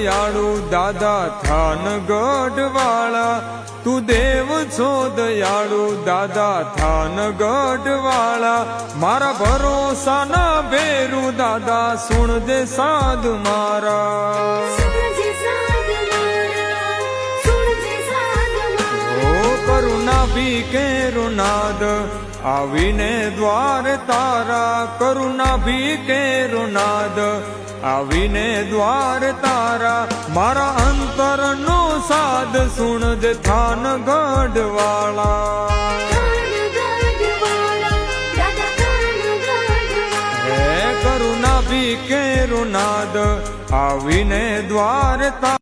દયાળુ દાદા થાન ગઢવાળા, તું દેવ છો દયાળુ દાદા થાન ગઢવાળા, મારા ભરોસાના ભેરુ દાદા સુણજે સાધુ મારા. કરુણા ભી કેરુનાદ આવીને દ્વાર તારા, કરુણા ભી કેરુનાદ આવીને દ્વાર તારા, મારા અંતરનો સાદ સુણજે થાન ગઢવાળા. હે કરુણા ભી કેરુનાદ આવીને દ્વાર તારા.